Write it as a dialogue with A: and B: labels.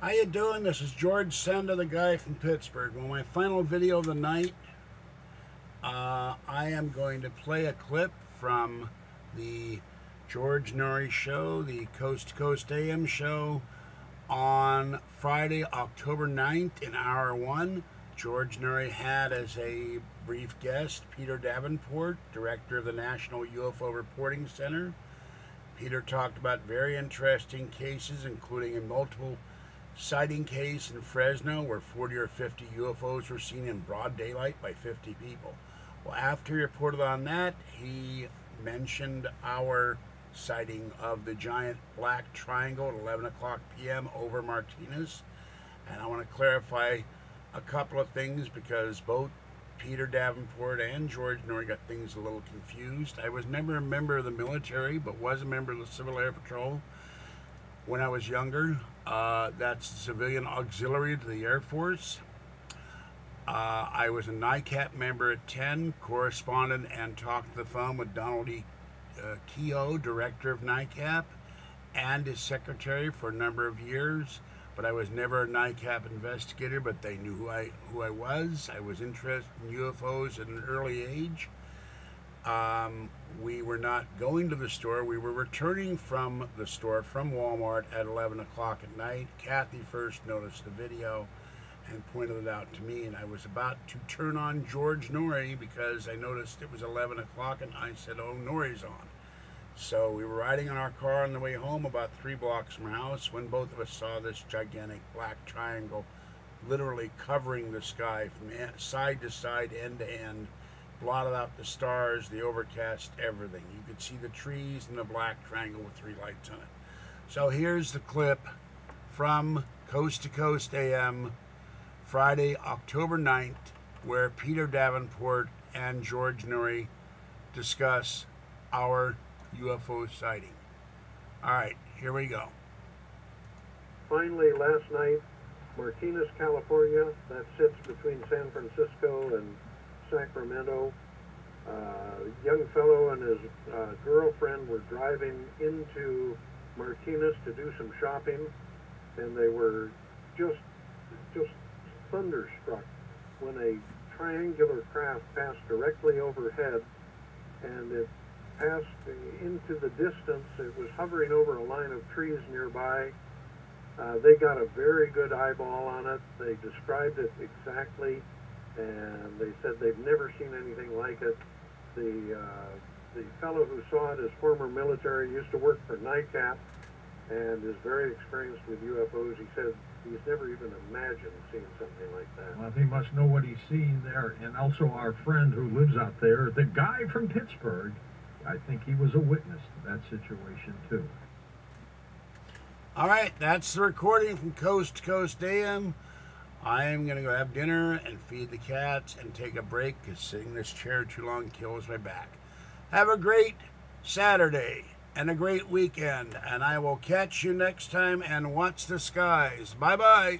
A: How you doing? This is George Senda, the guy from Pittsburgh. Well, my final video of the night, I am going to play a clip from the George Noory show, the Coast to Coast AM show, on Friday, October 9th in Hour 1. George Noory had as a brief guest Peter Davenport, director of the National UFO Reporting Center. Peter talked about very interesting cases, including a multiple sighting case in Fresno where 40 or 50 UFOs were seen in broad daylight by 50 people. Well, after he reported on that, he mentioned our sighting of the giant black triangle at 11 o'clock p.m. over Martinez. And I want to clarify a couple of things because both Peter Davenport and George Noory got things a little confused. I was never a member of the military, but was a member of the Civil Air Patrol when I was younger. That's the civilian auxiliary to the Air Force. I was a NICAP member at 10, corresponded and talked to the phone with Donald E. Keogh, director of NICAP, and his secretary for a number of years. But I was never a NICAP investigator, but they knew who I was. I was interested in UFOs at an early age. We were not going to the store. We were returning from the store from Walmart at 11 o'clock at night. Kathy first noticed the video and pointed it out to me, and I was about to turn on George Noory because I noticed it was 11 o'clock, and I said, oh, Noory's on. So we were riding in our car on the way home about 3 blocks from our house when both of us saw this gigantic black triangle literally covering the sky from side to side, end to end, blotted out the stars, the overcast, everything. You could see the trees and the black triangle with 3 lights on it. So here's the clip from Coast to Coast AM, Friday, October 9th, where Peter Davenport and George Noory discuss our UFO sighting. All right, here we go.
B: Finally, last night, Martinez, California, that sits between San Francisco and Sacramento. A young fellow and his girlfriend were driving into Martinez to do some shopping, and they were just thunderstruck when a triangular craft passed directly overhead, and it passed into the distance. It was hovering over a line of trees nearby. They got a very good eyeball on it. They described it exactly, and they said they've never seen anything like it. The fellow who saw it is former military, used to work for NICAP, and is very experienced with UFOs. He said he's never even imagined seeing something like that.
C: Well, he must know what he's seeing there. And also our friend who lives out there, the guy from Pittsburgh, I think he was a witness to that situation too.
A: All right, that's the recording from Coast to Coast AM. I am going to go have dinner and feed the cats and take a break because sitting in this chair too long kills my back. Have a great Saturday and a great weekend, and I will catch you next time, and watch the skies. Bye-bye.